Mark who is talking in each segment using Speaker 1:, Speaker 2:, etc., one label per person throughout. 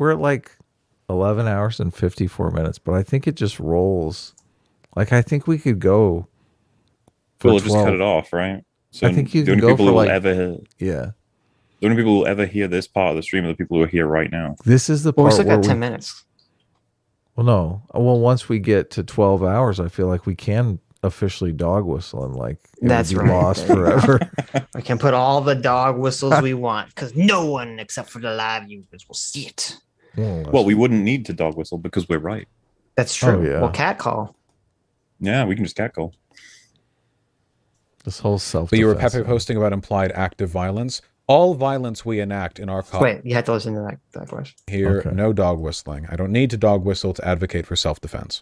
Speaker 1: we're at like 11 hours and 54 minutes, but I think it just rolls. Like, I think we could go for
Speaker 2: We'll
Speaker 1: 12.
Speaker 2: just cut it off, right? So
Speaker 1: I think you
Speaker 2: the
Speaker 1: can
Speaker 2: only
Speaker 1: go
Speaker 2: people
Speaker 1: for
Speaker 2: who will
Speaker 1: like,
Speaker 2: ever
Speaker 1: yeah.
Speaker 2: the only people who will ever hear this part of the stream are the people who are here right now.
Speaker 1: This is the
Speaker 3: Well, we
Speaker 1: part
Speaker 3: still
Speaker 1: where
Speaker 3: got 10 minutes.
Speaker 1: well, no. Well, once we get to 12 hours, I feel like we can officially dog whistle and like it
Speaker 3: That's
Speaker 1: would be
Speaker 3: right.
Speaker 1: lost
Speaker 3: There you go.
Speaker 1: forever.
Speaker 3: We can put all the dog whistles we want because no one except for the live users will see it.
Speaker 2: Well, we wouldn't need to dog whistle because we're right.
Speaker 3: That's true.
Speaker 1: Oh, yeah.
Speaker 3: Well, cat call.
Speaker 2: Yeah, we can just catcall.
Speaker 1: This whole self.
Speaker 4: But you were Pepe posting about implied active violence. All violence we enact in our cause.
Speaker 3: Wait, you have to listen to that question.
Speaker 4: Here,
Speaker 1: Okay.
Speaker 4: no dog whistling. I don't need to dog whistle to advocate for self-defense.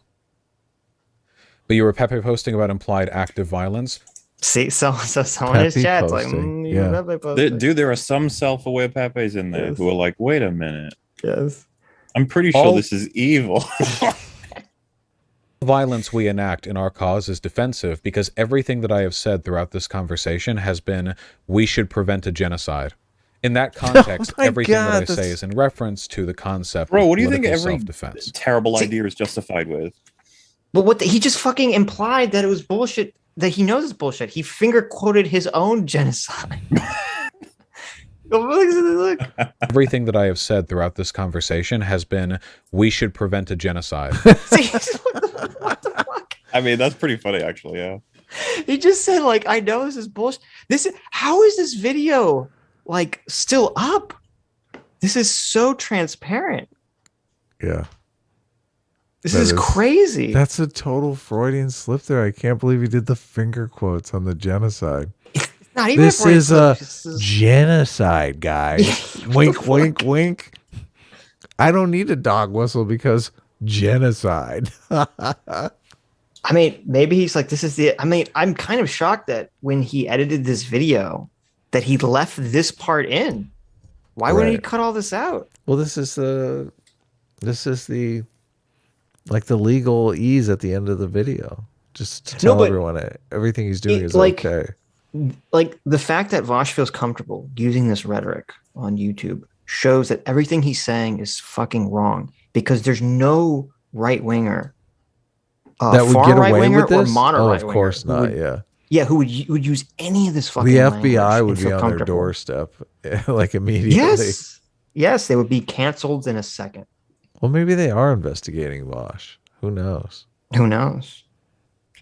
Speaker 4: But you were Pepe posting about implied active violence.
Speaker 3: See, so someone in his
Speaker 1: Pepe
Speaker 3: chat's like,
Speaker 1: posting,
Speaker 3: you
Speaker 1: yeah.
Speaker 3: Pepe posting.
Speaker 2: Dude, there are some self-aware Pepes in there
Speaker 3: Yes.
Speaker 2: who are like, wait a minute.
Speaker 3: Yes.
Speaker 2: I'm pretty sure this is evil.
Speaker 4: Violence we enact in our cause is defensive because everything that I have said throughout this conversation has been, we should prevent a genocide. In that context,
Speaker 1: my
Speaker 4: everything that I
Speaker 1: God,
Speaker 4: say
Speaker 1: that's-
Speaker 4: is in reference to the concept
Speaker 2: Bro,
Speaker 4: of
Speaker 2: what do you think
Speaker 4: political
Speaker 2: every
Speaker 4: self-defense.
Speaker 2: terrible idea is justified with?
Speaker 3: But he just fucking implied that it was bullshit, that he knows it's bullshit. He finger quoted his own genocide. Look.
Speaker 4: Everything that I have said throughout this conversation has been, we should prevent a genocide.
Speaker 3: See, what the fuck?
Speaker 2: I mean, that's pretty funny, actually, yeah.
Speaker 3: He just said, like, I know this is bullshit. How is this video like still up? This is so transparent.
Speaker 1: Yeah.
Speaker 3: This
Speaker 1: That
Speaker 3: is
Speaker 1: is-
Speaker 3: crazy.
Speaker 1: That's a total Freudian slip there. I can't believe he did the finger quotes on the genocide.
Speaker 3: Not even
Speaker 1: This
Speaker 3: a
Speaker 1: is a
Speaker 3: This is-
Speaker 1: genocide, guys. Wink, wink, wink. I don't need a dog whistle because genocide.
Speaker 3: I mean, maybe he's like, this is the. I mean, I'm kind of shocked that when he edited this video, that he left this part in. Why wouldn't he
Speaker 1: Right.
Speaker 3: cut all this out?
Speaker 1: Well, this is the like the legal ease at the end of the video. Just to tell
Speaker 3: but
Speaker 1: everyone everything he's doing
Speaker 3: it,
Speaker 1: is
Speaker 3: like-
Speaker 1: okay.
Speaker 3: Like the fact that Vaush feels comfortable using this rhetoric on YouTube shows that everything he's saying is fucking wrong because there's no right winger,
Speaker 1: That would
Speaker 3: far
Speaker 1: get
Speaker 3: right
Speaker 1: away
Speaker 3: winger
Speaker 1: with
Speaker 3: or
Speaker 1: this?
Speaker 3: mono
Speaker 1: Oh,
Speaker 3: right
Speaker 1: of course
Speaker 3: winger
Speaker 1: not.
Speaker 3: who
Speaker 1: Yeah.
Speaker 3: Yeah, who would use any of this fucking
Speaker 1: The
Speaker 3: language
Speaker 1: FBI
Speaker 3: and
Speaker 1: would be
Speaker 3: feel
Speaker 1: on their
Speaker 3: comfortable.
Speaker 1: doorstep like immediately.
Speaker 3: Yes, they would be canceled in a second.
Speaker 1: Well, maybe they are investigating Vaush. Who knows?
Speaker 3: Who knows?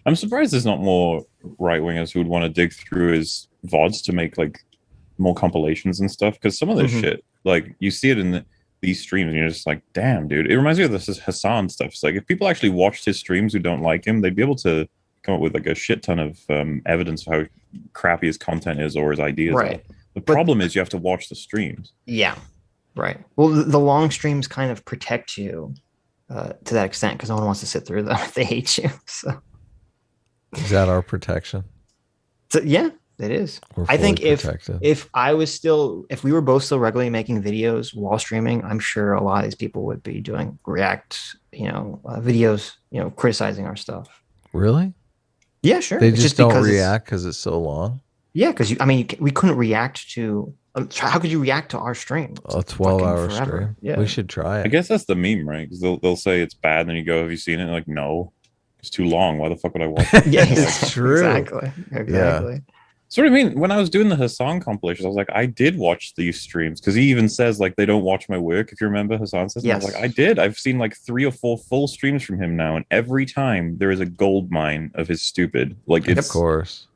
Speaker 2: I'm surprised there's not more right-wingers who would want to dig through his VODs to make, like, more compilations and stuff, because some of this
Speaker 3: Mhm.
Speaker 2: shit, like, you see it in these streams, and you're just like, damn, dude. It reminds me of this Hassan stuff. It's like, if people actually watched his streams who don't like him, they'd be able to come up with, like, a shit ton of evidence of how crappy his content is or his ideas
Speaker 3: Right.
Speaker 2: are. The problem is you have to watch the streams.
Speaker 3: Yeah, right. Well, the long streams kind of protect you to that extent because no one wants to sit through them if they hate you. So
Speaker 1: Is that our protection?
Speaker 3: yeah, it is.
Speaker 1: We're
Speaker 3: I think
Speaker 1: fully protected.
Speaker 3: if we were both still regularly making videos while streaming, I'm sure a lot of these people would be doing react, videos, criticizing our stuff.
Speaker 1: Really?
Speaker 3: Yeah, sure.
Speaker 1: They
Speaker 3: It's
Speaker 1: just don't
Speaker 3: because it's-
Speaker 1: react because it's so long?
Speaker 3: Yeah, because we couldn't react to. How could you react to our stream? It's
Speaker 1: A
Speaker 3: like
Speaker 1: 12-hour
Speaker 3: fucking forever.
Speaker 1: stream?
Speaker 3: Yeah,
Speaker 1: We should try
Speaker 2: I
Speaker 1: it.
Speaker 2: guess that's the meme, right? Because they'll say it's bad, and then you go, have you seen it? And like, no, it's too long. Why the fuck would I watch it?
Speaker 3: yeah,
Speaker 1: It's true.
Speaker 3: Exactly. Exactly.
Speaker 2: So what I mean, when I was doing the Hassan compilations, I was like, I did watch these streams because he even says like they don't watch my work. If you remember, Hassan says, and I was
Speaker 3: Yes.
Speaker 2: like, I did. I've seen like 3 or 4 full streams from him now, and every time there is a gold mine of his stupid. Like
Speaker 1: Of
Speaker 2: it's
Speaker 1: course.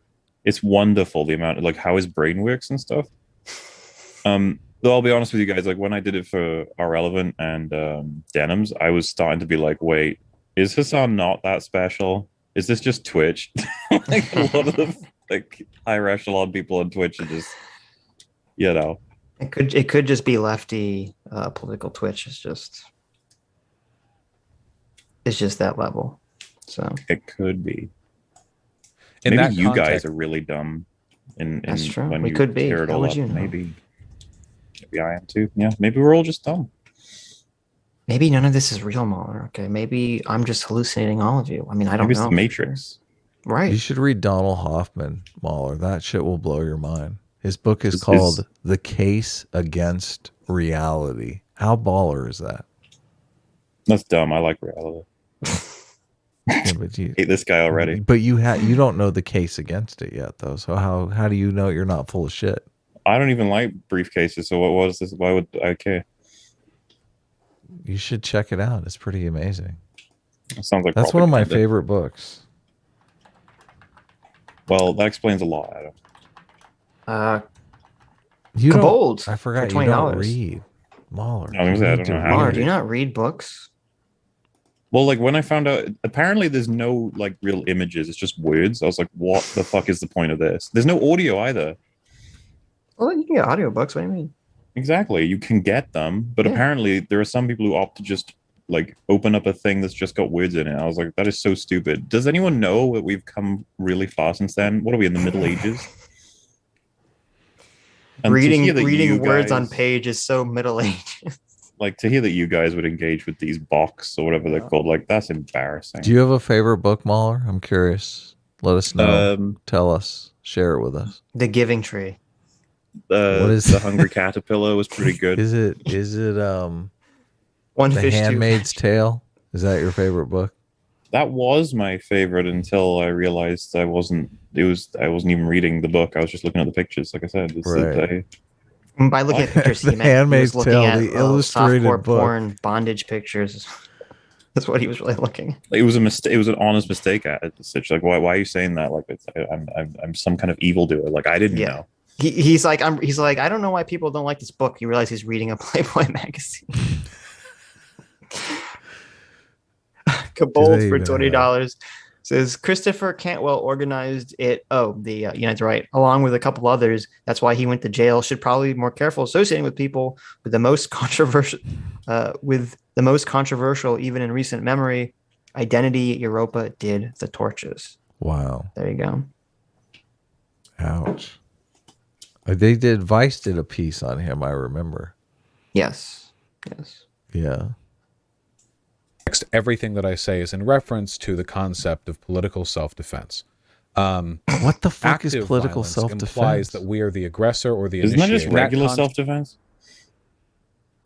Speaker 2: it's wonderful the amount of like how his brain works and stuff. Though I'll be honest with you guys, like when I did it for Our Relevant and Denims, I was starting to be like, wait, is Hassan not that special? Is this just Twitch? Like a lot of the like higher echelon people on Twitch are just,
Speaker 3: It could just be lefty political Twitch. It's just that level. So
Speaker 2: it could be.
Speaker 4: In
Speaker 2: Maybe
Speaker 4: that
Speaker 2: you guys
Speaker 4: context-
Speaker 2: are really dumb.
Speaker 3: That's true.
Speaker 2: When
Speaker 3: We
Speaker 2: you
Speaker 3: could be.
Speaker 2: tear it
Speaker 3: How
Speaker 2: all
Speaker 3: would
Speaker 2: up.
Speaker 3: you know?
Speaker 2: Maybe I am too. Yeah, maybe we're all just dumb.
Speaker 3: maybe none of this is real, Mauler. Okay, maybe I'm just hallucinating all of you. I mean, I don't
Speaker 2: Maybe it's
Speaker 3: know.
Speaker 2: the
Speaker 3: for
Speaker 2: Matrix.
Speaker 3: sure. Right.
Speaker 1: You should read Donald Hoffman, Mauler. That shit will blow your mind. His book is
Speaker 2: Is-
Speaker 1: called The Case Against Reality. How baller is that?
Speaker 2: That's dumb. I like reality.
Speaker 1: Yeah, but you,
Speaker 2: Hate this guy already.
Speaker 1: But you don't know the case against it yet, though. So how do you know you're not full of shit?
Speaker 2: I don't even like briefcases. So what was this? Why would I care?
Speaker 1: You should check it out. It's pretty amazing.
Speaker 2: It sounds like
Speaker 1: That's one of my
Speaker 2: propaganda.
Speaker 1: favorite books.
Speaker 2: Well, that explains a lot, Adam.
Speaker 1: You
Speaker 3: Kobold
Speaker 1: don't. I forgot
Speaker 3: for
Speaker 1: you don't
Speaker 3: $20.
Speaker 1: read Mauler.
Speaker 2: I was gonna say, I don't know how to
Speaker 3: Mauler,
Speaker 2: read.
Speaker 3: do you not read books?
Speaker 2: Well, like when I found out, apparently there's no like real images. It's just words. I was like, what the fuck is the point of this? There's no audio either.
Speaker 3: Well, you can get audiobooks. What do you mean?
Speaker 2: Exactly. You can get them, but
Speaker 3: Yeah.
Speaker 2: apparently there are some people who opt to just like open up a thing that's just got words in it. I was like, that is so stupid. Does anyone know that we've come really far since then? What are we in the Middle Ages? And to
Speaker 3: Reading
Speaker 2: hear that you
Speaker 3: words on
Speaker 2: guys-
Speaker 3: page is so Middle Ages.
Speaker 2: Like to hear that you guys would engage with these box or whatever they're called, like that's embarrassing.
Speaker 1: Do you have a favorite book, Mauler? I'm curious. Let us know. Tell us. Share it with us.
Speaker 3: The Giving Tree.
Speaker 1: What is
Speaker 2: the
Speaker 1: that?
Speaker 2: Hungry Caterpillar was pretty good.
Speaker 1: Is it
Speaker 3: One
Speaker 1: The
Speaker 3: fish,
Speaker 1: Handmaid's Tale? Is that your favorite book?
Speaker 2: That was my favorite until I realized I wasn't even reading the book. I was just looking at the pictures, like I said.
Speaker 1: Right.
Speaker 3: By looking at pictures, he
Speaker 1: The
Speaker 3: meant he
Speaker 1: Handmaid's
Speaker 3: was looking
Speaker 1: Tale,
Speaker 3: at
Speaker 1: the illustrated
Speaker 3: softcore
Speaker 1: book.
Speaker 3: porn bondage pictures. That's what he was really looking.
Speaker 2: It was a mistake. It was an honest mistake at Sitch. Like, why are you saying that? Like, I'm some kind of evildoer. Like, I didn't know.
Speaker 3: He's like, I don't know why people don't like this book. You realize he's reading a Playboy magazine. Kobold for $20 says Christopher Cantwell organized it. Oh, the United's right, along with a couple others. That's why he went to jail. Should probably be more careful associating with people with the most controversial, even in recent memory. Identity Europa did the torches.
Speaker 1: Wow.
Speaker 3: There you go.
Speaker 1: Ouch. Vice did a piece on him, I remember.
Speaker 3: Yes.
Speaker 1: Yeah.
Speaker 4: Next, everything that I say is in reference to the concept of political self-defense.
Speaker 1: What the fuck is
Speaker 4: Active
Speaker 1: political
Speaker 4: violence
Speaker 1: self-defense?
Speaker 4: implies that we are the aggressor or the
Speaker 2: Isn't that
Speaker 4: initiator.
Speaker 2: just regular self-defense?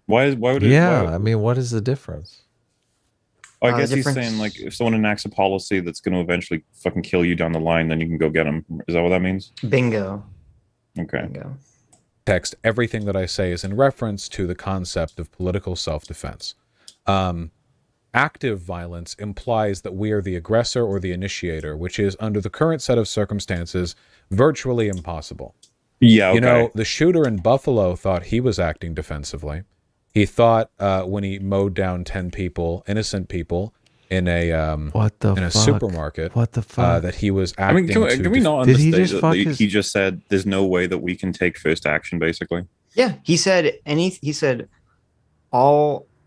Speaker 2: Why would it?
Speaker 1: Yeah,
Speaker 2: why-
Speaker 1: I mean, what is the difference?
Speaker 2: I guess he's
Speaker 3: difference-
Speaker 2: saying like if someone enacts a policy that's going to eventually fucking kill you down the line, then you can go get them. Is that what that means?
Speaker 3: Bingo.
Speaker 2: Okay.
Speaker 3: Bingo.
Speaker 4: Text, everything that I say is in reference to the concept of political self-defense. Active violence implies that we are the aggressor or the initiator, which is, under the current set of circumstances, virtually impossible.
Speaker 2: Yeah. Okay.
Speaker 4: You know, the shooter in Buffalo thought he was acting defensively. He thought when he mowed down 10 people, innocent people, in a supermarket,
Speaker 1: What the fuck?
Speaker 4: that he was
Speaker 2: I
Speaker 4: acting.
Speaker 2: mean, can we not
Speaker 1: Did he
Speaker 2: understand
Speaker 1: just
Speaker 2: that
Speaker 1: fuck
Speaker 2: he just said there's no way that we can take first action, basically?
Speaker 3: Yeah, he said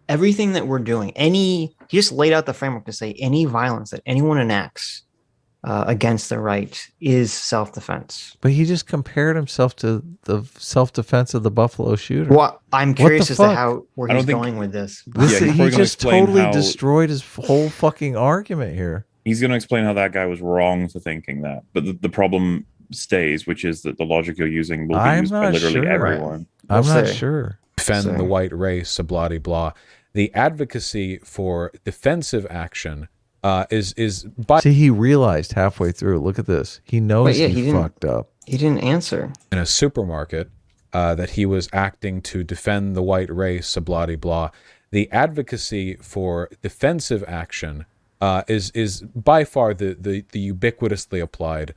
Speaker 3: everything that we're doing, he just laid out the framework to say any violence that anyone enacts against the right is self-defense.
Speaker 1: But he just compared himself to the self-defense of the Buffalo shooter.
Speaker 3: Well, I'm curious as to
Speaker 1: fuck?
Speaker 3: where
Speaker 2: I don't
Speaker 3: he's
Speaker 2: think-
Speaker 3: going with this.
Speaker 1: This,
Speaker 2: Yeah, he's
Speaker 1: he
Speaker 2: probably gonna
Speaker 1: just
Speaker 2: explain
Speaker 1: totally
Speaker 2: how-
Speaker 1: destroyed his whole fucking argument here.
Speaker 2: He's going to explain how that guy was wrong for thinking that, but the problem stays, which is that the logic you're using will be
Speaker 1: I'm
Speaker 2: used by
Speaker 1: not
Speaker 2: literally
Speaker 1: sure.
Speaker 2: everyone.
Speaker 1: I'm
Speaker 3: We'll
Speaker 1: not
Speaker 3: see.
Speaker 1: sure.
Speaker 4: defend
Speaker 3: So-
Speaker 4: the white race, blah, blah, blah. The advocacy for defensive action is by
Speaker 1: See, he realized halfway through. Look at this. He knows
Speaker 3: Wait, yeah,
Speaker 1: he
Speaker 3: he didn't-
Speaker 1: fucked up.
Speaker 3: He didn't answer.
Speaker 4: in a supermarket that he was acting to defend the white race, blah, blah, blah. The advocacy for defensive action is by far the ubiquitously applied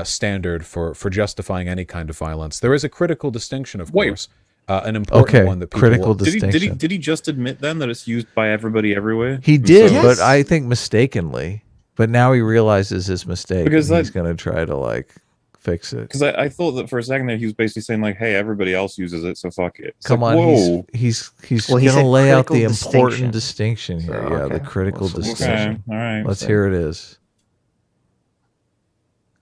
Speaker 4: standard for justifying any kind of violence. There is a critical distinction, of
Speaker 2: Wait.
Speaker 4: course, an important one that people
Speaker 1: critical
Speaker 2: Did he
Speaker 1: distinction.
Speaker 2: did he just admit then that it's used by everybody everywhere?
Speaker 1: He did,
Speaker 2: So-
Speaker 1: but I think mistakenly. But now he realizes his mistake,
Speaker 2: Because
Speaker 1: and he's
Speaker 2: that-
Speaker 1: going to try to like fix it.
Speaker 2: Because I thought that for a second there he was basically saying like, "Hey, everybody else uses it, so fuck it." It's
Speaker 1: Come
Speaker 2: like,
Speaker 1: on,
Speaker 2: whoa.
Speaker 1: he's
Speaker 3: Well, he
Speaker 1: going to
Speaker 3: said
Speaker 1: lay out the
Speaker 3: critical
Speaker 1: important
Speaker 3: distinction.
Speaker 1: distinction here.
Speaker 3: So,
Speaker 1: Yeah, the
Speaker 3: okay.
Speaker 1: critical
Speaker 3: We'll see.
Speaker 1: distinction.
Speaker 2: Okay, all right.
Speaker 1: Let's
Speaker 2: so-
Speaker 1: hear it is.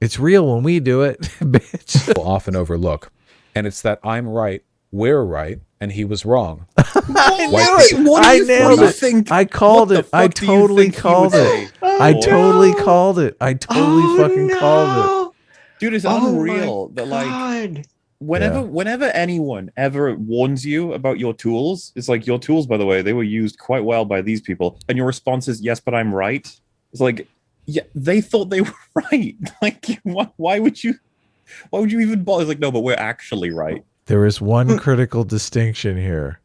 Speaker 1: It's real when we do it, bitch.
Speaker 4: will often overlook. And it's that I'm right, we're right, and he was wrong.
Speaker 1: I
Speaker 4: White
Speaker 1: knew it.
Speaker 2: What do
Speaker 1: I
Speaker 2: you
Speaker 1: nailed
Speaker 2: think?
Speaker 1: it. I called
Speaker 2: What
Speaker 1: it.
Speaker 2: the
Speaker 1: I
Speaker 2: fuck do you
Speaker 1: totally
Speaker 2: think he
Speaker 1: called
Speaker 2: would
Speaker 1: it.
Speaker 2: say?
Speaker 1: I
Speaker 3: Oh,
Speaker 1: totally
Speaker 3: no.
Speaker 1: called it. I totally fucking called it.
Speaker 2: Dude, it's
Speaker 3: Oh
Speaker 2: unreal
Speaker 3: my
Speaker 2: that like
Speaker 3: God.
Speaker 2: whenever anyone ever warns you about your tools, it's like, your tools, by the way, they were used quite well by these people, and your response is, yes, but I'm right. It's like, yeah, they thought they were right. Like, why would you even bother? It's like, no, but we're actually right.
Speaker 1: There is one critical distinction here.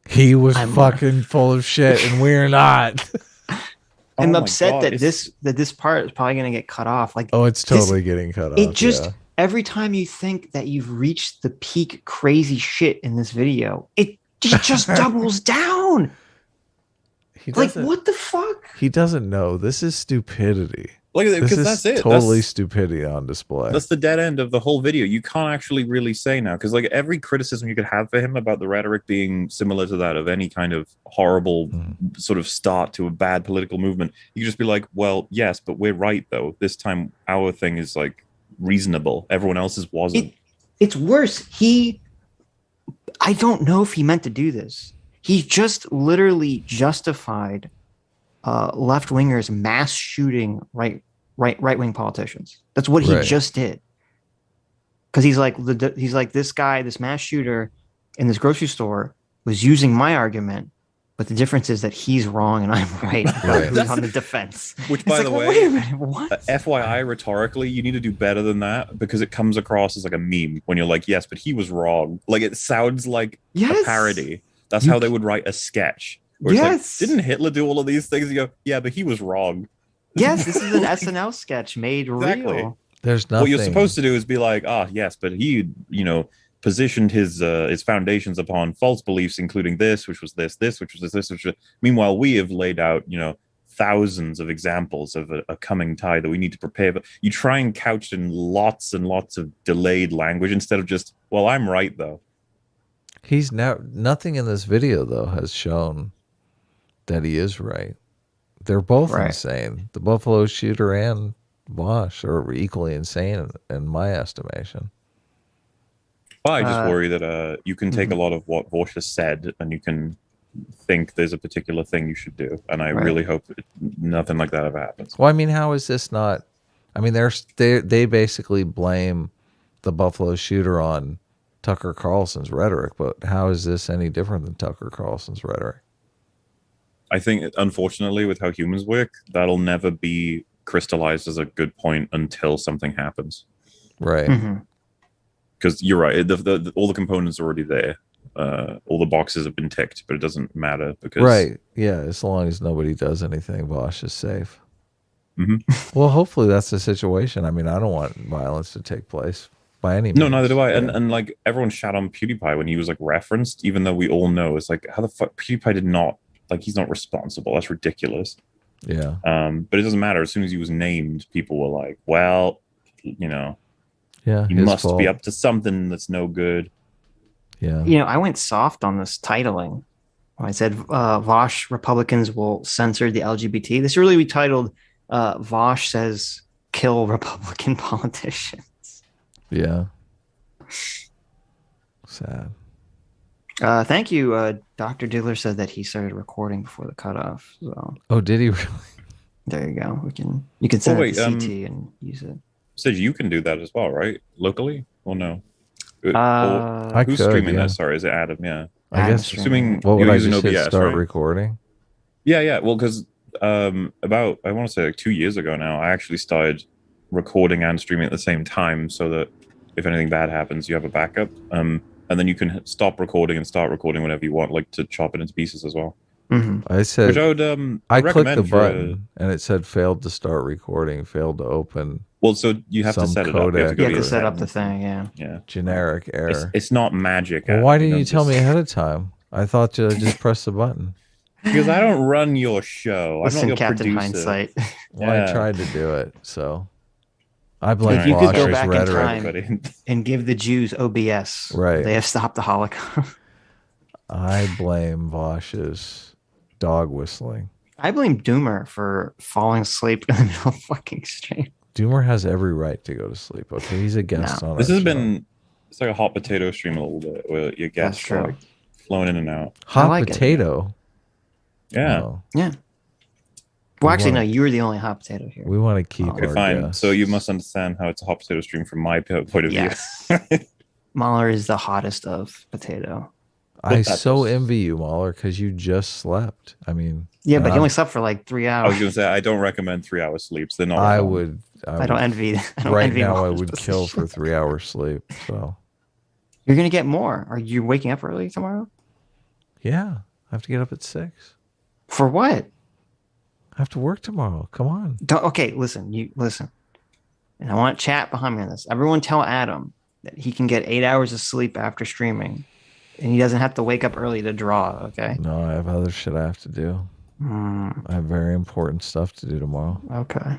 Speaker 1: He was fucking full of shit, and we're not.
Speaker 3: I'm
Speaker 2: Oh my
Speaker 3: upset
Speaker 2: God,
Speaker 3: that this part is probably going to get cut off. Like,
Speaker 1: Oh, it's totally getting cut off.
Speaker 3: it just
Speaker 1: yeah.
Speaker 3: every time you think that you've reached the peak crazy shit in this video, it just doubles down. Like, what the fuck?
Speaker 1: He doesn't know. This is stupidity.
Speaker 2: Like,
Speaker 1: This
Speaker 2: because
Speaker 1: is
Speaker 2: that's it.
Speaker 1: totally
Speaker 2: That's-
Speaker 1: stupidity on display.
Speaker 2: That's the dead end of the whole video. You can't actually really say now, because like every criticism you could have for him about the rhetoric being similar to that of any kind of horrible sort of start to a bad political movement, you could just be like, well, yes, but we're right though. This time our thing is like reasonable. Everyone else's wasn't.
Speaker 3: It's worse. I don't know if he meant to do this. He just literally justified left wingers mass shooting right wing politicians. That's what he just did. Because he's like this guy, this mass shooter in this grocery store was using my argument, but the difference is that he's wrong and I'm right. Who's on the defense?
Speaker 2: Which, by the way,
Speaker 3: wait a minute, what?
Speaker 2: FYI, rhetorically, you need to do better than that, because it comes across as like a meme when you're like, yes, but he was wrong. Like, it sounds like a parody. That's how they would write a sketch. Where it's like, didn't Hitler do all of these things? You go, yeah, but he was wrong.
Speaker 3: Yes, this is an SNL sketch made real.
Speaker 1: There's nothing.
Speaker 2: What you're supposed to do is be like, yes, but he, positioned his foundations upon false beliefs, including this, which was this, which was this, which was... Meanwhile, we have laid out, thousands of examples of a coming tide that we need to prepare. But you try and couch in lots and lots of delayed language instead of just, well, I'm right though.
Speaker 1: He's now nothing in this video though has shown that he is right. They're both insane. The Buffalo shooter and Vaush are equally insane in my estimation.
Speaker 2: Well, I just worry that you can take a lot of what Vaush has said and you can think there's a particular thing you should do. And I really hope nothing like that ever happens.
Speaker 1: Well, I mean, how is this not... I mean, they basically blame the Buffalo shooter on Tucker Carlson's rhetoric, but how is this any different than Tucker Carlson's rhetoric?
Speaker 2: I think, unfortunately, with how humans work, that'll never be crystallized as a good point until something happens.
Speaker 1: Right.
Speaker 2: Because you're right. All the components are already there. All the boxes have been ticked, but it doesn't matter because... Right.
Speaker 1: Yeah. As long as nobody does anything, Vaush is safe. Well, hopefully that's the situation. I mean, I don't want violence to take place by any means.
Speaker 2: No, neither do I. Yeah. And like, everyone shat on PewDiePie when he was like referenced, even though we all know it's like, how the fuck PewDiePie did not... Like, he's not responsible. That's ridiculous.
Speaker 1: Yeah.
Speaker 2: But it doesn't matter. As soon as he was named, people were like, well,
Speaker 1: yeah,
Speaker 2: he must be up to something that's no good.
Speaker 1: Yeah.
Speaker 3: I went soft on this titling. I said, Vaush, Republicans will censor the LGBT. This really be titled, Vaush says, kill Republican politicians.
Speaker 1: Yeah. Sad.
Speaker 3: Thank you. Dr. Diggler said that he started recording before the cutoff. So.
Speaker 1: Oh, did he really?
Speaker 3: There you go. You can send it to CT and use it.
Speaker 2: Said you can do that as well, right? Locally? Or no?
Speaker 1: Who's
Speaker 2: streaming that? Sorry, is it Adam? Yeah.
Speaker 1: I guess.
Speaker 2: Assuming
Speaker 1: what would
Speaker 2: you're
Speaker 1: I
Speaker 2: using
Speaker 1: just
Speaker 2: OBS,
Speaker 1: start
Speaker 2: right?
Speaker 1: recording?
Speaker 2: Yeah. Well, because about, I want to say like 2 years ago now, I actually started recording and streaming at the same time so that if anything bad happens, you have a backup. And then you can stop recording and start recording whenever you want, like to chop it into pieces as well.
Speaker 1: I said,
Speaker 2: which I would
Speaker 1: I clicked the button and it said failed to start recording, failed to open.
Speaker 2: Well, so you have to set it up.
Speaker 3: You have to set up the thing, yeah.
Speaker 1: Generic error.
Speaker 2: It's not magic.
Speaker 1: Well, why didn't you tell me ahead of time? I thought you just press the button.
Speaker 2: Because I don't run your show.
Speaker 3: Listen,
Speaker 2: I'm not your
Speaker 3: Captain
Speaker 2: producer.
Speaker 3: Hindsight.
Speaker 1: Well, I tried to do it, so I blame
Speaker 3: if you could go
Speaker 1: Vaush's
Speaker 3: back
Speaker 1: rhetoric.
Speaker 3: in time and give the Jews OBS,
Speaker 1: right?
Speaker 3: They have stopped the Holocaust.
Speaker 1: I blame Vaush's dog whistling.
Speaker 3: I blame Doomer for falling asleep in the middle of fucking stream.
Speaker 1: Doomer has every right to go to sleep. Okay, he's a guest on
Speaker 2: this
Speaker 1: our
Speaker 2: has
Speaker 1: show.
Speaker 2: been, it's like a hot potato stream a little bit where your guests are like flowing in and out.
Speaker 1: Hot potato.
Speaker 2: Yeah.
Speaker 1: Oh.
Speaker 3: Yeah. Well, actually, no, you were the only hot potato here.
Speaker 1: We want to keep
Speaker 2: Okay,
Speaker 1: our
Speaker 2: fine.
Speaker 1: guests.
Speaker 2: So you must understand how it's a hot potato stream from my point of view.
Speaker 3: Yes. Mauler is the hottest of potato.
Speaker 1: I
Speaker 2: that's
Speaker 1: so
Speaker 2: just-
Speaker 1: envy you, Mauler, because you just slept. I mean,
Speaker 3: Yeah,
Speaker 1: and
Speaker 3: but he only slept for like 3
Speaker 2: I
Speaker 3: hours.
Speaker 2: was gonna say I don't recommend 3 hour sleeps. They're not.
Speaker 1: I
Speaker 2: fun.
Speaker 1: would.
Speaker 3: I don't envy. I don't
Speaker 1: right
Speaker 3: envy
Speaker 1: now, I
Speaker 3: Mauler's
Speaker 1: would kill
Speaker 3: position.
Speaker 1: for 3 hours sleep. So
Speaker 3: You're gonna get more. Are you waking up early tomorrow?
Speaker 1: yeah, I have to get up at 6.
Speaker 3: For what?
Speaker 1: I have to work tomorrow. Come on.
Speaker 3: Okay, listen. You listen. And I want chat behind me on this. Everyone tell Adam that he can get 8 hours of sleep after streaming, and he doesn't have to wake up early to draw. Okay.
Speaker 1: No, I have other shit I have to do. I have very important stuff to do tomorrow.
Speaker 3: Okay.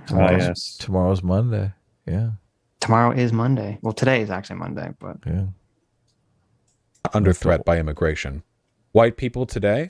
Speaker 1: Tomorrow's Monday. Yeah.
Speaker 3: Tomorrow is Monday. Well, today is actually Monday, but
Speaker 1: Yeah.
Speaker 4: Under threat by immigration. White people today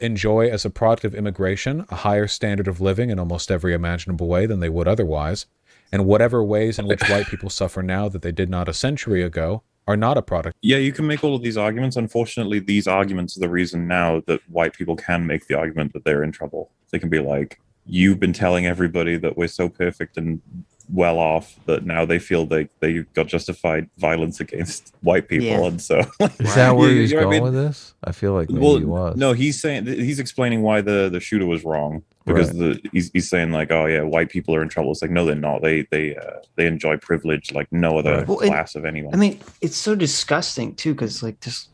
Speaker 4: enjoy, as a product of immigration, a higher standard of living in almost every imaginable way than they would otherwise. And whatever ways in which white people suffer now that they did not a century ago are not a product.
Speaker 2: Yeah, you can make all of these arguments. Unfortunately, these arguments are the reason now that white people can make the argument that they're in trouble. They can be like, you've been telling everybody that we're so perfect and well off that now they feel they got justified violence against white people.
Speaker 3: Yeah.
Speaker 2: And so
Speaker 1: Is that where he's
Speaker 2: you know what I
Speaker 1: going
Speaker 2: mean?
Speaker 1: with this? I feel like maybe he was.
Speaker 2: No, he's explaining why the shooter was wrong because he's saying like, oh yeah, white people are in trouble. It's like, no, they're not. They enjoy privilege like no other class of anyone.
Speaker 3: I mean, it's so disgusting too, because like there's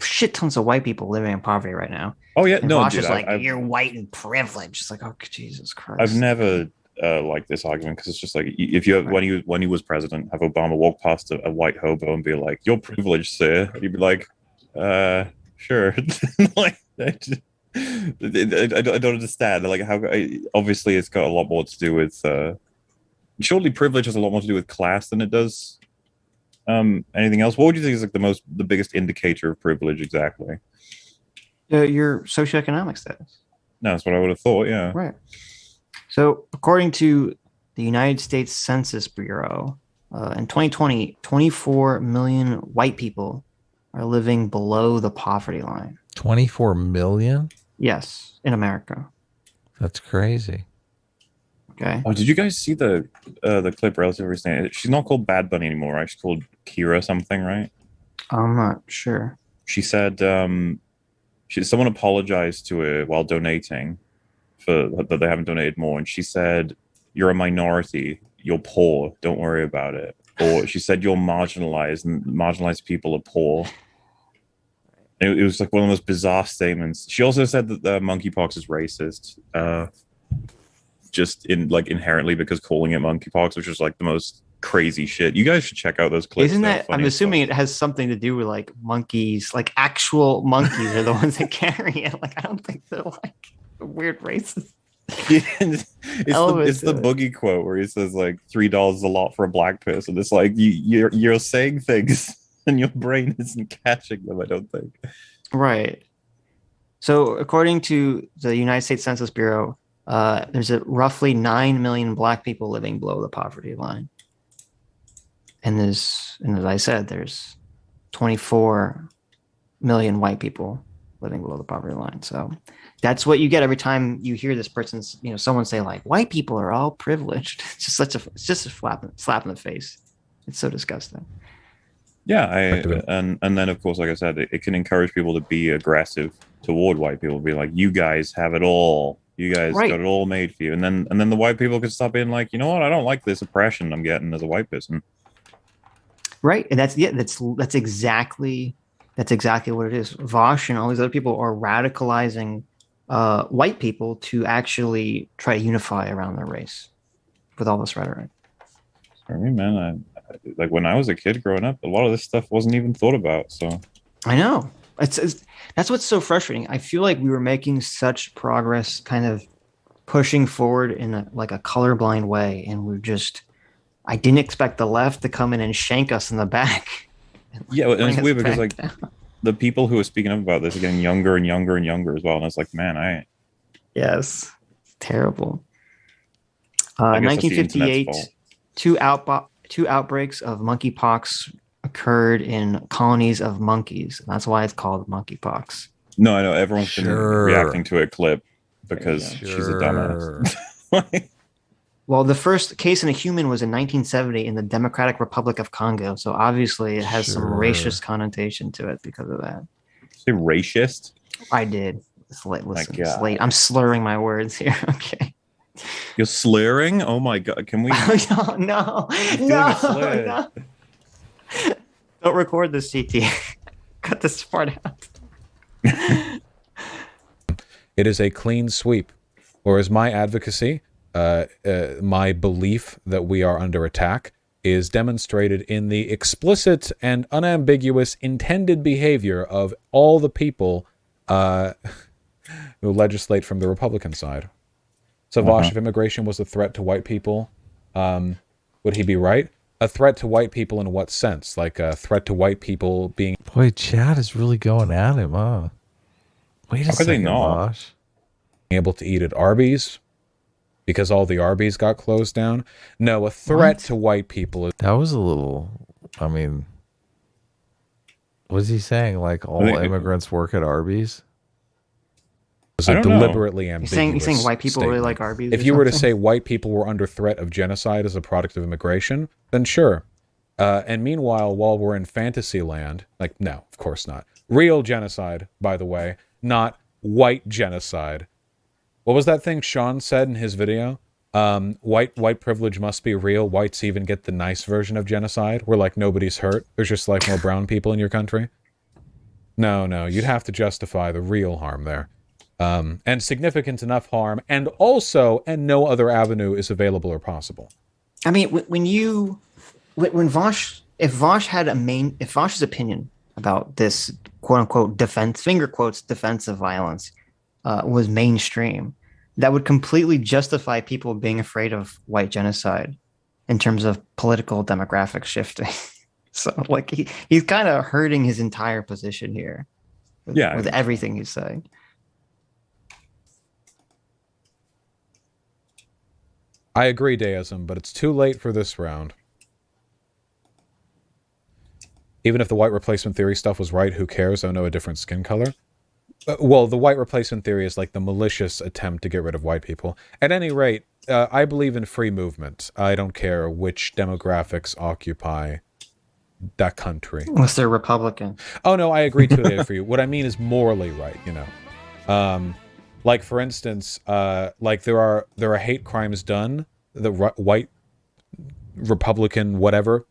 Speaker 3: shit tons of white people living in poverty right now.
Speaker 2: Oh yeah,
Speaker 3: And
Speaker 2: no,
Speaker 3: Vaush
Speaker 2: dude,
Speaker 3: is like, you're white and privileged. It's like, oh Jesus Christ.
Speaker 2: I've never liked this argument because it's just like if you when he was president, have Obama walk past a white hobo and be like, "You're privileged, sir," and you'd be like, "Sure." Like, I don't understand. Like how obviously it's got a lot more to do with. Surely privilege has a lot more to do with class than it does anything else. What would you think is like the biggest indicator of privilege exactly?
Speaker 3: Your socioeconomic status.
Speaker 2: No, that's what I would have thought. Yeah.
Speaker 3: Right. So, according to the United States Census Bureau, in 2020, 24 million white people are living below the poverty line.
Speaker 1: 24 million?
Speaker 3: Yes, in America.
Speaker 1: That's crazy.
Speaker 3: Okay.
Speaker 2: Oh, did you guys see the clip relatively recently? She's not called Bad Bunny anymore, right? She's called Kira something, right?
Speaker 3: I'm not sure.
Speaker 2: She said someone apologized to her while donating for that they haven't donated more, and she said, "You're a minority. You're poor. Don't worry about it." Or she said, "You're marginalized, and marginalized people are poor." It was like one of the most bizarre statements. She also said that the monkeypox is racist, just inherently because calling it monkeypox, which is like the most crazy shit. You guys should check out those clips.
Speaker 3: Isn't that? I'm assuming it has something to do with like monkeys, like actual monkeys are the ones that carry it. Like I don't think they're like weird races.
Speaker 2: it's the boogie quote where he says like $3 is a lot for a black person. It's like you're saying things and your brain isn't catching them. I don't think.
Speaker 3: Right. So according to the United States Census Bureau, there's roughly 9 million black people living below the poverty line. And as I said, there's 24 million white people living below the poverty line. So that's what you get every time you hear this person's, someone say like, white people are all privileged. It's just a slap in the face. It's so disgusting.
Speaker 2: Yeah, and then of course, like I said, it can encourage people to be aggressive toward white people, be like, you guys have it all. You guys got it all made for you. And then the white people can stop being like, you know what, I don't like this oppression I'm getting as a white person.
Speaker 3: Right. And that's exactly what it is. Vaush and all these other people are radicalizing white people to actually try to unify around their race with all this rhetoric.
Speaker 2: I mean, man, like when I was a kid growing up, a lot of this stuff wasn't even thought about. So
Speaker 3: I know that's what's so frustrating. I feel like we were making such progress, kind of pushing forward in a colorblind way, and I didn't expect the left to come in and shank us in the back.
Speaker 2: Yeah, and it's weird because the people who are speaking up about this are getting younger and younger and younger as well. And it's like, man,
Speaker 3: yes, it's terrible. 1958, two outbreaks of monkeypox occurred in colonies of monkeys. And that's why it's called monkeypox.
Speaker 2: No, I know everyone's been reacting to a clip because she's a dumbass.
Speaker 3: Well, the first case in a human was in 1970 in the Democratic Republic of Congo. So obviously it has some racist connotation to it because of that.
Speaker 2: Say racist?
Speaker 3: I did. Listen,
Speaker 2: God.
Speaker 3: Slate. I'm slurring my words here. Okay.
Speaker 2: You're slurring? Oh my god! Can we?
Speaker 3: No. Don't record this, CT. Cut this part out.
Speaker 4: It is a clean sweep. Whereas my advocacy, my belief that we are under attack, is demonstrated in the explicit and unambiguous intended behavior of all the people who legislate from the Republican side. So, Vaush, if immigration was a threat to white people, would he be right? A threat to white people in what sense? Like a threat to white people being...
Speaker 1: Boy, Chad is really going at him, huh? Wait a second, Vaush.
Speaker 4: Able to eat at Arby's because all the Arby's got closed down? No, a threat to white people.
Speaker 1: That was a little... I mean... Was he saying, like, all immigrants work at Arby's?
Speaker 4: Was a deliberately ambiguous
Speaker 3: He's saying white people really like Arby's.
Speaker 4: If you were to say white people were under threat of genocide as a product of immigration, then sure. And meanwhile, while we're in fantasy land, like, no, of course not. Real genocide, by the way, not white genocide. What was that thing Sean said in his video? White privilege must be real. Whites even get the nice version of genocide, where like nobody's hurt. There's just like more brown people in your country. No, you'd have to justify the real harm there. And significant enough harm, and no other avenue is available or possible.
Speaker 3: I mean, if Vaush's opinion about this quote unquote defense of violence was mainstream, that would completely justify people being afraid of white genocide in terms of political demographic shifting. So like he's kind of hurting his entire position here with everything he's saying.
Speaker 4: I agree, Deism, but it's too late for this round. Even if the white replacement theory stuff was right, who cares? I know a different skin color. Well, the white replacement theory is like the malicious attempt to get rid of white people. At any rate, I believe in free movement. I don't care which demographics occupy that country.
Speaker 3: Unless they're Republican.
Speaker 4: Oh, no, I agree totally for you. What I mean is morally right, you know. Like, for instance, like there are hate crimes done. The white Republican whatever,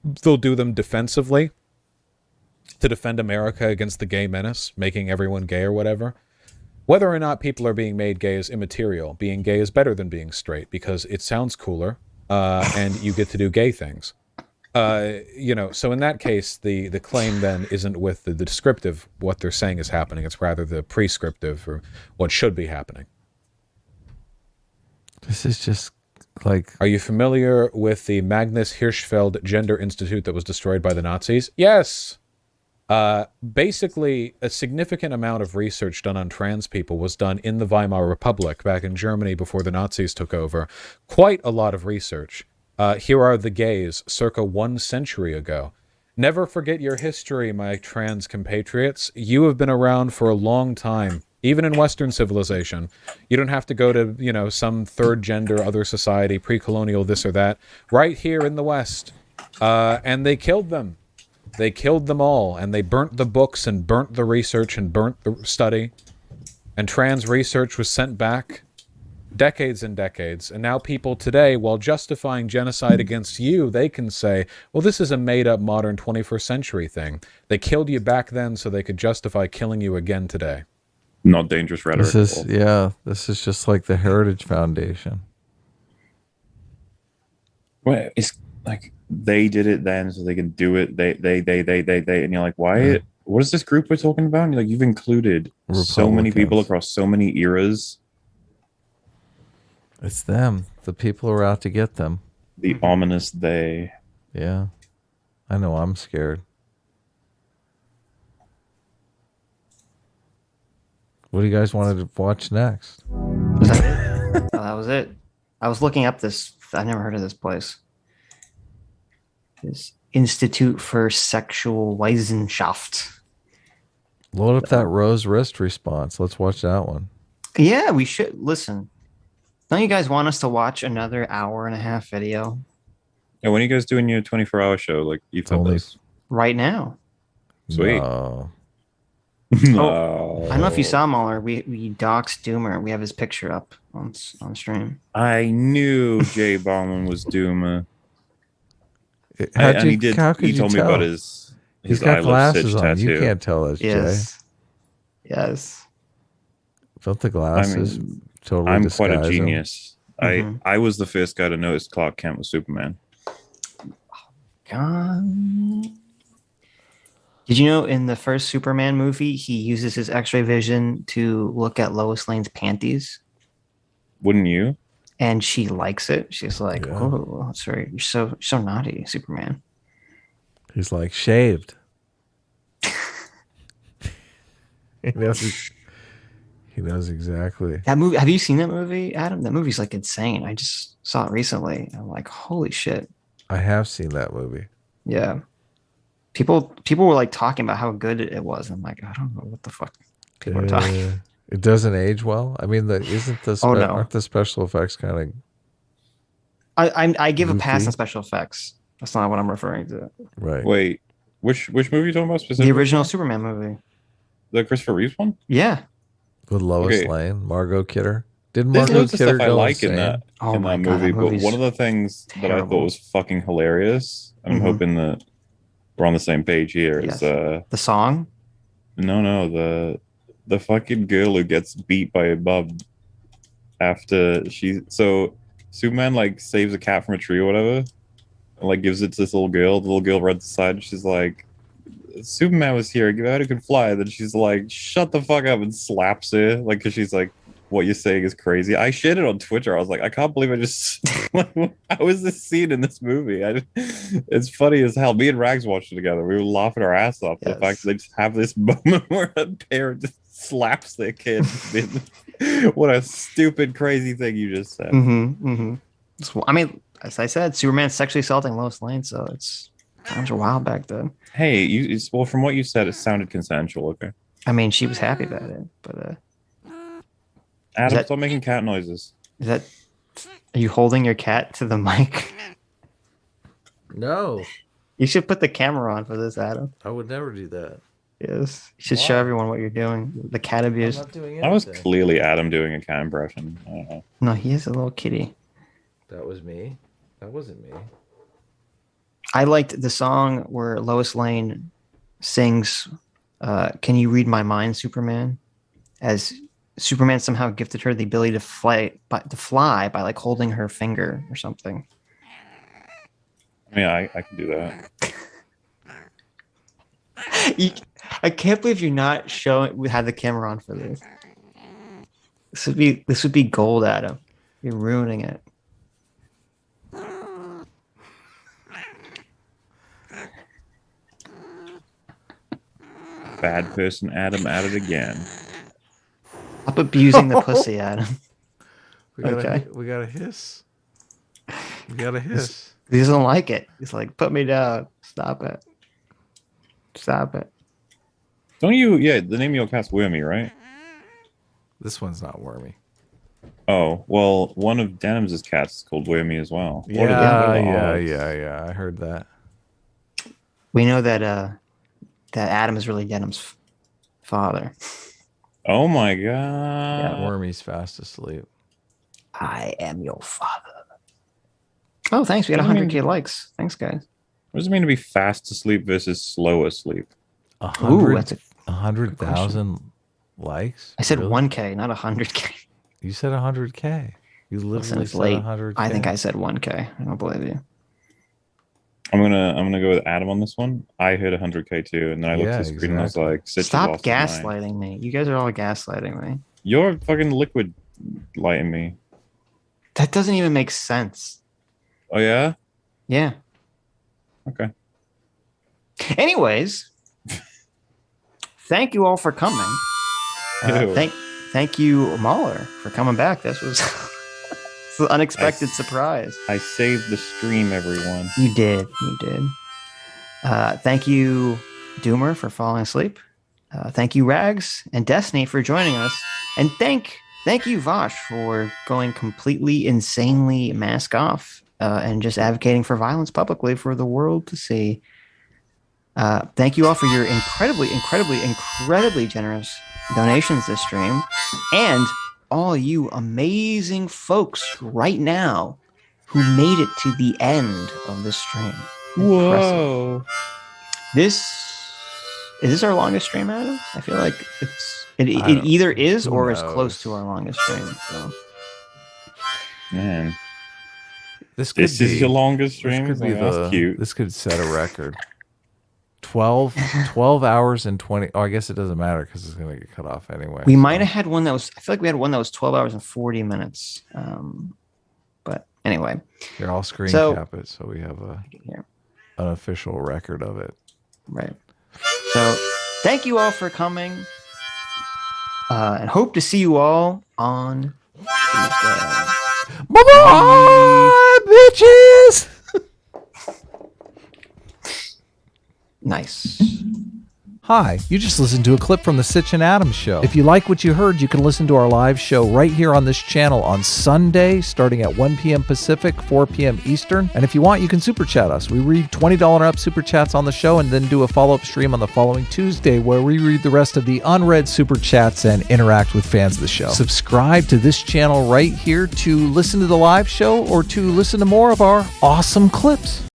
Speaker 4: they'll do them defensively to defend America against the gay menace, making everyone gay or whatever. Whether or not people are being made gay is immaterial. Being gay is better than being straight because it sounds cooler, and you get to do gay things. You know, so in that case, the claim then isn't with the descriptive, what they're saying is happening. It's rather the prescriptive, or what should be happening.
Speaker 1: This is just like...
Speaker 4: Are you familiar with the Magnus Hirschfeld Gender Institute that was destroyed by the Nazis? Yes! Basically, a significant amount of research done on trans people was done in the Weimar Republic, back in Germany before the Nazis took over. Quite a lot of research. Here are the gays, circa 1 century ago. Never forget your history, my trans compatriots. You have been around for a long time, even in Western civilization. You don't have to go to, you know, some third gender, other society, pre-colonial this or that. Right here in the West. And they killed them. They killed them all, and they burnt the books and burnt the research and burnt the study. And trans research was sent back decades and decades, and now people today, while justifying genocide against you, they can say, well, this is a made-up modern 21st century thing. They killed you back then so they could justify killing you again today.
Speaker 2: Not dangerous rhetoric.
Speaker 1: This is just like the Heritage Foundation.
Speaker 2: Well, it's like they did it then so they can do it. They, and you're like, why? What is this group we're talking about? And you're like, you've included so many people across so many eras.
Speaker 1: It's them. The people who are out to get them.
Speaker 2: The ominous they.
Speaker 1: Yeah. I know I'm scared. What do you guys want to watch next?
Speaker 3: Was that it? Oh, that was it. I was looking up this. I never heard of this place. This Institute for Sexual Wissenschaft.
Speaker 1: Load up that Rose wrist response. Let's watch that one.
Speaker 3: Yeah, we should. Listen, Don't you guys want us to watch another hour and a half video
Speaker 2: Yeah, when are you guys doing your 24-hour show? Like you told
Speaker 1: only-
Speaker 2: us.
Speaker 3: right now?
Speaker 2: Sweet.
Speaker 1: No.
Speaker 2: No.
Speaker 3: I don't know if you saw Mauler. We doxed Doomer. We have his picture up on stream.
Speaker 2: I knew Jay Bauman was Doomer.
Speaker 1: How could
Speaker 2: He
Speaker 1: you
Speaker 2: told me
Speaker 1: tell?
Speaker 2: about his
Speaker 1: He's got
Speaker 2: I Love
Speaker 1: glasses
Speaker 2: Sitch
Speaker 1: on.
Speaker 2: tattoo.
Speaker 1: You can't tell us, Jay.
Speaker 3: Yes.
Speaker 1: Don't the glasses totally
Speaker 2: I'm
Speaker 1: disguise
Speaker 2: quite a
Speaker 1: him?
Speaker 2: genius.
Speaker 3: Mhm.
Speaker 2: I was the first guy to notice Clark Kent was Superman.
Speaker 3: God. Did you know in the first Superman movie, he uses his X-ray vision to look at Lois Lane's panties,
Speaker 2: Wouldn't you?
Speaker 3: and she likes it. She's like,
Speaker 1: Yeah.
Speaker 3: "Oh, sorry, you're so naughty, Superman."
Speaker 1: He's like shaved. he knows exactly.
Speaker 3: That movie. Have you seen that movie, Adam? That movie's like insane. I just saw it recently. I'm like, holy shit.
Speaker 1: I have seen that movie.
Speaker 3: Yeah. People were like talking about how good it was. I'm like, I don't know what the fuck people are talking.
Speaker 1: It doesn't age well. I mean,
Speaker 3: Oh, no.
Speaker 1: aren't the special effects kind of
Speaker 3: I give a pass
Speaker 1: Goofy?
Speaker 3: on special effects. That's not what I'm referring to.
Speaker 1: right?
Speaker 2: Wait, which movie are you talking about
Speaker 3: The
Speaker 2: specifically?
Speaker 3: original Superman movie.
Speaker 2: The Christopher Reeves one?
Speaker 3: Yeah.
Speaker 1: With Lois
Speaker 2: Okay.
Speaker 1: Lane, Margot Kidder. Didn't
Speaker 2: There's
Speaker 1: Margot
Speaker 2: loads of
Speaker 1: Kidder
Speaker 2: stuff I
Speaker 1: go
Speaker 2: like in
Speaker 1: insane?
Speaker 2: that
Speaker 3: Oh
Speaker 2: in
Speaker 3: my
Speaker 2: that
Speaker 3: God,
Speaker 2: movie,
Speaker 3: that
Speaker 2: but
Speaker 3: movie's
Speaker 2: one of the things that I thought
Speaker 3: terrible.
Speaker 2: was fucking hilarious, I'm
Speaker 3: Mhm.
Speaker 2: hoping that we're on the same page here, is
Speaker 3: The song.
Speaker 2: no, the fucking girl who gets beat by a bum after so Superman like saves a cat from a tree or whatever, and like gives it to this little girl. The little girl runs aside and she's like, Superman was here, glad he could fly. Then she's like, shut the fuck up, and slaps her, like, because she's like, what you're saying is crazy. I shared it on Twitter. I was like, I can't believe I just how is this scene in this movie? It's funny as hell. Me and Rags watched it together. We were laughing our ass off. The
Speaker 3: Yes.
Speaker 2: fact that they just have this moment where a parent just slaps their kid. What a stupid, crazy thing you just said.
Speaker 3: Mm-hmm. Mm-hmm. I mean, as I said, Superman's sexually assaulting Lois Lane, so times were wild back then.
Speaker 2: Hey, well, from what you said, it sounded consensual. Okay,
Speaker 3: I mean, she was happy about it, but
Speaker 2: Adam,
Speaker 3: that-
Speaker 2: stop making cat noises.
Speaker 3: are you holding your cat to the mic?
Speaker 1: No,
Speaker 3: You should put the camera on for this, Adam.
Speaker 1: I would never do that.
Speaker 3: Yes. You should show
Speaker 1: Why?
Speaker 3: everyone what you're doing. The cat abuse.
Speaker 1: I'm not doing
Speaker 2: That was
Speaker 1: anything.
Speaker 2: clearly Adam doing a cat impression. I don't know.
Speaker 3: No, he is a little kitty.
Speaker 1: That was me. That wasn't me.
Speaker 3: I liked the song where Lois Lane sings Can You Read My Mind, Superman? As Superman somehow gifted her the ability to fly by like holding her finger or something.
Speaker 2: I mean, I can do that.
Speaker 3: I can't believe you're not showing. We had the camera on for this. This would be gold, Adam. You're ruining it.
Speaker 2: Bad person Adam at it again.
Speaker 3: Stop abusing the pussy, Adam.
Speaker 1: We got
Speaker 3: Okay.
Speaker 1: we got a hiss. We got a hiss.
Speaker 3: He doesn't like it. He's like, put me down. Stop it. Stop it.
Speaker 2: Don't you? Yeah, the name of your cat's Wormy, right?
Speaker 1: This one's not wormy.
Speaker 2: Oh, well, one of Denim's cats is called Wormy as well. What are the odds?
Speaker 1: Yeah. I heard that.
Speaker 3: We know that that Adam is really Denim's father.
Speaker 2: Oh my god.
Speaker 1: Wormy's fast asleep.
Speaker 3: I am your father. Oh, thanks. We got
Speaker 2: What do you
Speaker 3: 100K likes. Thanks, guys.
Speaker 2: What does it mean to be fast asleep versus slow asleep?
Speaker 3: Ooh, that's
Speaker 1: 100,000 likes.
Speaker 3: I said
Speaker 1: Really?
Speaker 3: 1K, not 100K.
Speaker 1: You said 100K. You
Speaker 3: Listen,
Speaker 1: literally
Speaker 3: it's
Speaker 1: said
Speaker 3: late.
Speaker 1: 100K.
Speaker 3: I think I said 1K. I don't believe you.
Speaker 2: I'm gonna go with Adam on this one. I hit 100K too, and then I looked
Speaker 1: Yeah,
Speaker 2: at the screen and I was
Speaker 1: exactly.
Speaker 2: like, Sitch
Speaker 3: Stop
Speaker 2: lost his mind.
Speaker 3: gaslighting me. You guys are all gaslighting me.
Speaker 2: You're fucking liquid lighting me.
Speaker 3: That doesn't even make sense.
Speaker 2: Oh yeah?
Speaker 3: Yeah.
Speaker 2: Okay.
Speaker 3: Anyways, thank you all for coming.
Speaker 2: Ew.
Speaker 3: Thank you, Mauler, for coming back. This was it's an unexpected surprise.
Speaker 2: I saved the stream, everyone.
Speaker 3: You did. You did. Thank you, Doomer, for falling asleep. Thank you, Rags and Destiny, for joining us. And thank thank you, Vaush, for going completely insanely mask off and just advocating for violence publicly for the world to see. Thank you all for your incredibly generous donations this stream, and all you amazing folks right now who made it to the end of this stream.
Speaker 2: Whoa!
Speaker 3: Is this our longest stream, Adam? I feel like it either is or is close to our longest stream. So.
Speaker 2: Man,
Speaker 1: This
Speaker 2: is your longest stream. That's cute.
Speaker 1: This could set a record. 12 hours and 20. Oh, I guess it doesn't matter because it's going to get cut off anyway.
Speaker 3: We might have had one that was. I feel like we had one that was 12 hours and 40 minutes. But anyway,
Speaker 1: here, I'll screen cap it so we have
Speaker 3: an
Speaker 1: official record of it.
Speaker 3: Right. So, thank you all for coming, and hope to see you all on Tuesday.
Speaker 1: Bye, bitches.
Speaker 3: Nice.
Speaker 1: Hi, you just listened to a clip from the Sitch and Adams show. If you like what you heard, you can listen to our live show right here on this channel on Sunday, starting at 1 p.m. Pacific, 4 p.m. Eastern. And if you want, you can super chat us. We read $20 and up super chats on the show and then do a follow-up stream on the following Tuesday where we read the rest of the unread super chats and interact with fans of the show. Subscribe to this channel right here to listen to the live show or to listen to more of our awesome clips.